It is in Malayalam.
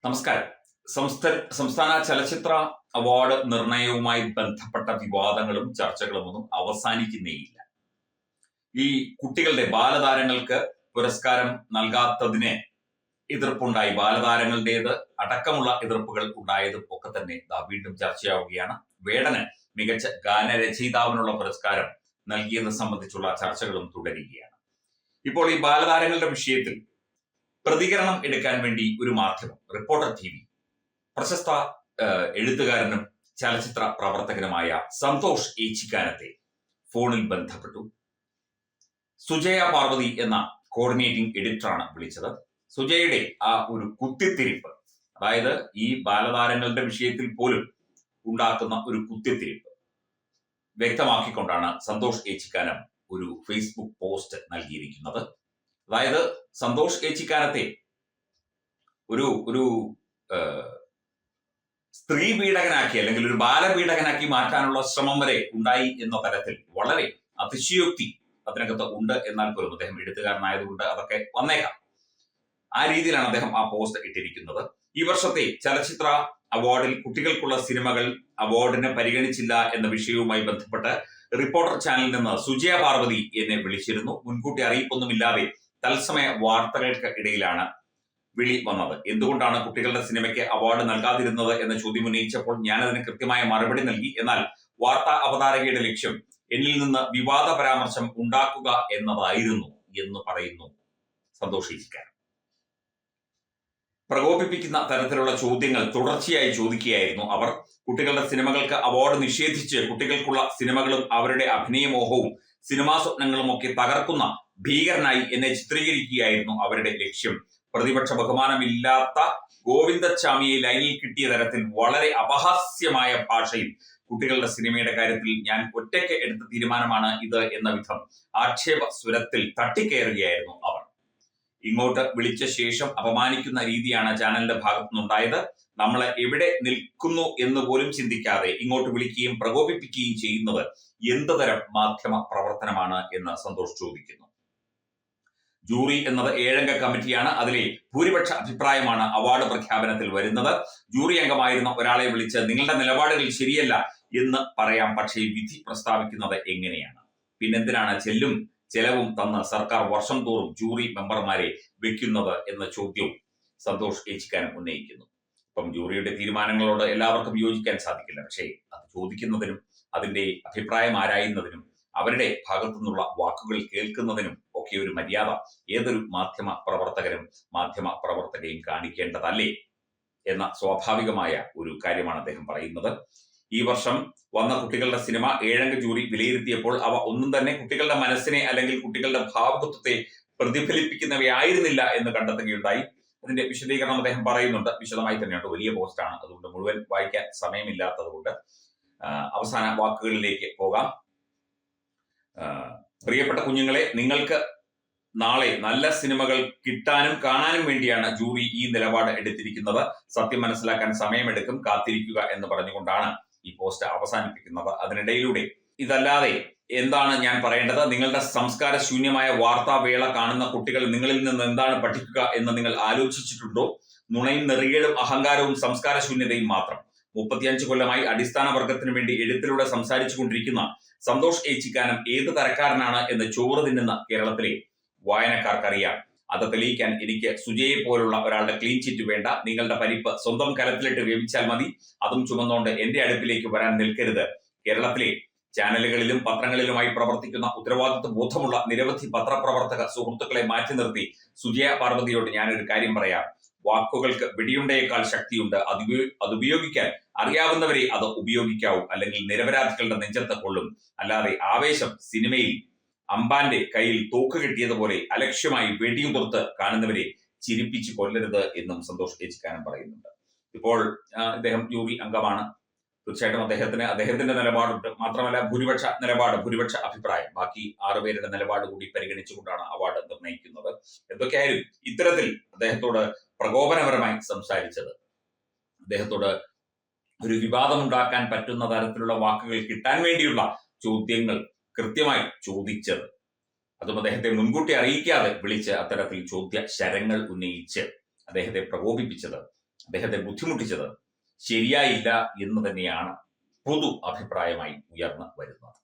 നമസ്കാരം. സംസ്ഥാന ചലച്ചിത്ര അവാർഡ് നിർണയവുമായി ബന്ധപ്പെട്ട വിവാദങ്ങളും ചർച്ചകളുമൊന്നും അവസാനിക്കുന്നേയില്ല. ഈ കുട്ടികളുടെ ബാലതാരങ്ങൾക്ക് പുരസ്കാരം നൽകാത്തതിന് എതിർപ്പുണ്ടായി. ബാലതാരങ്ങളുടേത് അടക്കമുള്ള എതിർപ്പുകൾ ഉണ്ടായതും ഒക്കെ തന്നെ വീണ്ടും ചർച്ചയാവുകയാണ്. വേടന് മികച്ച ഗാനരചയിതാവിനുള്ള പുരസ്കാരം നൽകിയത് സംബന്ധിച്ചുള്ള ചർച്ചകളും തുടരുകയാണ്. ഇപ്പോൾ ഈ ബാലതാരങ്ങളുടെ വിഷയത്തിൽ പ്രതികരണം എടുക്കാൻ വേണ്ടി ഒരു മാധ്യമം, റിപ്പോർട്ടർ TV, പ്രശസ്ത എഴുത്തുകാരനും ചലച്ചിത്ര പ്രവർത്തകനുമായ സന്തോഷ് ഏച്ചിക്കാനത്തെ ഫോണിൽ ബന്ധപ്പെട്ടു. സുജയ പാർവതി എന്ന കോർഡിനേറ്റിംഗ് എഡിറ്ററാണ് വിളിച്ചത്. സുജയുടെ ആ ഒരു കുത്തിത്തിരിപ്പ്, അതായത് ഈ ബാലതാരങ്ങളുടെ വിഷയത്തിൽ പോലും ഉണ്ടാക്കുന്ന ഒരു കുത്തിത്തിരിപ്പ് വ്യക്തമാക്കിക്കൊണ്ടാണ് സന്തോഷ് ഏച്ചിക്കാനം ഒരു ഫേസ്ബുക്ക് പോസ്റ്റ് നൽകിയിരിക്കുന്നത്. അതായത് സന്തോഷ് ഏച്ചിക്കാനത്തെ ഒരു സ്ത്രീ പീഡകനാക്കി അല്ലെങ്കിൽ ഒരു ബാലപീഡകനാക്കി മാറ്റാനുള്ള ശ്രമം വരെ ഉണ്ടായി എന്ന തരത്തിൽ വളരെ അതിശയോക്തി അതിനകത്ത് ഉണ്ട്. എന്നാൽ പോലും അദ്ദേഹം എഴുത്തുകാരനായതുകൊണ്ട് അതൊക്കെ വന്നേക്കാം. ആ രീതിയിലാണ് അദ്ദേഹം ആ പോസ്റ്റ് ഇട്ടിരിക്കുന്നത്. ഈ വർഷത്തെ ചലച്ചിത്ര അവാർഡിൽ കുട്ടികൾക്കുള്ള സിനിമകൾ അവാർഡിന് പരിഗണിച്ചില്ല എന്ന വിഷയവുമായി ബന്ധപ്പെട്ട് റിപ്പോർട്ടർ ചാനലിൽ നിന്ന് സുജയ പാർവതി എന്നെ വിളിച്ചിരുന്നു. മുൻകൂട്ടി അറിയിപ്പൊന്നുമില്ലാതെ തത്സമയ വാർത്തകൾക്ക് ഇടയിലാണ് വിളി വന്നത്. എന്തുകൊണ്ടാണ് കുട്ടികളുടെ സിനിമയ്ക്ക് അവാർഡ് നൽകാതിരുന്നത് എന്ന ചോദ്യം ഉന്നയിച്ചപ്പോൾ ഞാനതിന് കൃത്യമായ മറുപടി നൽകി. എന്നാൽ വാർത്താ അവതാരകയുടെ ലക്ഷ്യം എന്നിൽ നിന്ന് വിവാദ പരാമർശം ഉണ്ടാക്കുക എന്നതായിരുന്നു എന്ന് പറയുന്നു സന്തോഷ് ഏച്ചിക്കാനം. പ്രകോപിപ്പിക്കുന്ന തരത്തിലുള്ള ചോദ്യങ്ങൾ തുടർച്ചയായി ചോദിക്കുകയായിരുന്നു അവർ. കുട്ടികളുടെ സിനിമകൾക്ക് അവാർഡ് നിഷേധിച്ച് കുട്ടികൾക്കുള്ള സിനിമകളും അവരുടെ അഭിനയമോഹവും സിനിമാ സ്വപ്നങ്ങളും ഒക്കെ തകർക്കുന്ന ഭീകരനായി എന്നെ ചിത്രീകരിക്കുകയായിരുന്നു അവരുടെ ലക്ഷ്യം. പ്രതിപക്ഷ ബഹുമാനമില്ലാത്ത ഗോവിന്ദച്ചാമിയെ ലൈനിൽ കിട്ടിയ തരത്തിൽ വളരെ അപഹാസ്യമായ ഭാഷയിൽ കുട്ടികളുടെ സിനിമയുടെ കാര്യത്തിൽ ഞാൻ ഒറ്റയ്ക്ക് എടുത്ത തീരുമാനമാണ് ഇത് എന്ന വിധം ആക്ഷേപ സ്വരത്തിൽ തട്ടിക്കയറുകയായിരുന്നു അവർ. ഇങ്ങോട്ട് വിളിച്ച ശേഷം അപമാനിക്കുന്ന രീതിയാണ് ചാനലിന്റെ ഭാഗത്തുനിന്നുണ്ടായത്. നമ്മൾ എവിടെ നിൽക്കുന്നു എന്ന് പോലും ചിന്തിക്കാതെ ഇങ്ങോട്ട് വിളിക്കുകയും പ്രകോപിപ്പിക്കുകയും ചെയ്യുന്നത് എന്ത് തരം മാധ്യമ പ്രവർത്തനമാണ് എന്ന് സന്തോഷ് ചോദിക്കുന്നു. ജൂറി എന്നത് 7 അംഗ കമ്മിറ്റിയാണ്. അതിലെ ഭൂരിപക്ഷ അഭിപ്രായമാണ് അവാർഡ് പ്രഖ്യാപനത്തിൽ വരുന്നത്. ജൂറി അംഗമായിരുന്ന ഒരാളെ വിളിച്ച് നിങ്ങളുടെ നിലപാടുകൾ ശരിയല്ല എന്ന് പറയാം, പക്ഷേ വിധി പ്രസ്താവിക്കുന്നത് എങ്ങനെയാണ്? പിന്നെന്തിനാണ് ചെലവും തന്ന് സർക്കാർ വർഷം തോറും ജൂറി മെമ്പർമാരെ വെക്കുന്നത് എന്ന ചോദ്യവും സന്തോഷ് ഏച്ചിക്കാനം ഉന്നയിക്കുന്നു. ഇപ്പം ജൂറിയുടെ തീരുമാനങ്ങളോട് എല്ലാവർക്കും യോജിക്കാൻ സാധിക്കില്ല. പക്ഷേ അത് ചോദിക്കുന്നതിനും അതിന്റെ അഭിപ്രായം ആരായുന്നതിനും അവരുടെ ഭാഗത്തു നിന്നുള്ള വാക്കുകൾ കേൾക്കുന്നതിനും ഒക്കെ ഒരു മര്യാദ ഏതൊരു മാധ്യമ പ്രവർത്തകയും കാണിക്കേണ്ടതല്ലേ എന്ന സ്വാഭാവികമായ ഒരു കാര്യമാണ് അദ്ദേഹം പറയുന്നത്. ഈ വർഷം വന്ന കുട്ടികളുടെ സിനിമ 7 അംഗ ജൂറി വിലയിരുത്തിയപ്പോൾ അവ ഒന്നും തന്നെ കുട്ടികളുടെ മനസ്സിനെ അല്ലെങ്കിൽ കുട്ടികളുടെ ഭാവകത്വത്തെ പ്രതിഫലിപ്പിക്കുന്നവയായിരുന്നില്ല എന്ന് കണ്ടെത്തുകയുണ്ടായി. അതിന്റെ വിശദീകരണം അദ്ദേഹം പറയുന്നുണ്ട്. വിശദമായി തന്നെയുണ്ട്. വലിയ പോസ്റ്റാണ്, അതുകൊണ്ട് മുഴുവൻ വായിക്കാൻ സമയമില്ലാത്തത് കൊണ്ട് അവസാന വാക്കുകളിലേക്ക് പോകാം. പ്രിയപ്പെട്ട കുഞ്ഞുങ്ങളെ, നിങ്ങൾക്ക് നാളെ നല്ല സിനിമകൾ കിട്ടാനും കാണാനും വേണ്ടിയാണ് ജൂറി ഈ നിലപാട് എടുത്തിരിക്കുന്നത്. സത്യം മനസ്സിലാക്കാൻ സമയമെടുക്കും, കാത്തിരിക്കുക എന്ന് പറഞ്ഞുകൊണ്ടാണ് ഈ പോസ്റ്റ് അവസാനിപ്പിക്കുന്നത്. അതിനിടയിലൂടെ ഇതല്ലാതെ എന്താണ് ഞാൻ പറയേണ്ടത്? നിങ്ങളുടെ സംസ്കാര ശൂന്യമായ വാർത്താവേള കാണുന്ന കുട്ടികൾ നിങ്ങളിൽ നിന്ന് എന്താണ് പഠിക്കുക എന്ന് നിങ്ങൾ ആലോചിച്ചിട്ടുണ്ടോ? നുണയും നെറികേടും അഹങ്കാരവും സംസ്കാര ശൂന്യതയും മാത്രം. 35 കൊല്ലമായി അടിസ്ഥാന വർഗത്തിനു വേണ്ടി എഴുത്തിലൂടെ സംസാരിച്ചു കൊണ്ടിരിക്കുന്ന സന്തോഷ് ഏച്ചിക്കാനം ഏത് തരക്കാരനാണ് എന്ന് ചോറ് തിന്നുന്ന കേരളത്തിലെ വായനക്കാർക്കറിയാം. അത് തെളിയിക്കാൻ എനിക്ക് സുജയെ പോലുള്ള ഒരാളുടെ ക്ലീൻ ചിറ്റ് വേണ്ട. നിങ്ങളുടെ പരിപ്പ് സ്വന്തം കലത്തിലിട്ട് വേവിച്ചാൽ മതി. അതും ചുമന്നുകൊണ്ട് എന്റെ അടുപ്പിലേക്ക് വരാൻ നിൽക്കരുത്. കേരളത്തിലെ ചാനലുകളിലും പത്രങ്ങളിലുമായി പ്രവർത്തിക്കുന്ന ഉത്തരവാദിത്വ ബോധമുള്ള നിരവധി പത്രപ്രവർത്തക സുഹൃത്തുക്കളെ മാറ്റി നിർത്തി സുജയ പാർവതിയോട് ഞാനൊരു കാര്യം പറയാം. വാക്കുകൾക്ക് വെടിയുണ്ടയേക്കാൾ ശക്തിയുണ്ട്. അതുപയോഗിക്കാൻ അറിയാവുന്നവരെ അത് ഉപയോഗിക്കാവൂ, അല്ലെങ്കിൽ നിരപരാധികളുടെ നെഞ്ചത്ത് കൊള്ളും. അല്ലാതെ ആവേശം സിനിമയിൽ അമ്പാന്റെ കയ്യിൽ തോക്ക് കിട്ടിയതുപോലെ അലക്ഷ്യമായി വെടിയുതിർത്ത് കാണുന്നവരെ ചിരിപ്പിച്ച് കൊല്ലരുത് എന്നും സന്തോഷ് ഏച്ചിക്കാനം പറയുന്നുണ്ട്. ഇപ്പോൾ ഇദ്ദേഹം ജൂറി അംഗമാണ്. തീർച്ചയായിട്ടും അദ്ദേഹത്തിന്റെ നിലപാടുണ്ട്. മാത്രമല്ല ഭൂരിപക്ഷ അഭിപ്രായം, ബാക്കി 6 പേരുടെ നിലപാട് കൂടി പരിഗണിച്ചുകൊണ്ടാണ് അവാർഡ് നിർണ്ണയിക്കുന്നത്. എന്തൊക്കെയായാലും ഇത്തരത്തിൽ അദ്ദേഹത്തോട് പ്രകോപനപരമായി സംസാരിച്ചത്, അദ്ദേഹത്തോട് ഒരു വിവാദമുണ്ടാക്കാൻ പറ്റുന്ന തരത്തിലുള്ള വാക്കുകൾ കിട്ടാൻ വേണ്ടിയുള്ള ചോദ്യങ്ങൾ കൃത്യമായി ചോദിച്ചത്, അതും അദ്ദേഹത്തെ മുൻകൂട്ടി അറിയിക്കാതെ വിളിച്ച് അത്തരത്തിൽ ചോദ്യ ശരങ്ങൾ ഉന്നയിച്ച് അദ്ദേഹത്തെ പ്രകോപിപ്പിച്ചത് അദ്ദേഹത്തെ ബുദ്ധിമുട്ടിച്ചത് ശരിയായില്ല എന്ന് തന്നെയാണ് പൊതു അഭിപ്രായമായി ഉയർന്നു വരുന്നത്.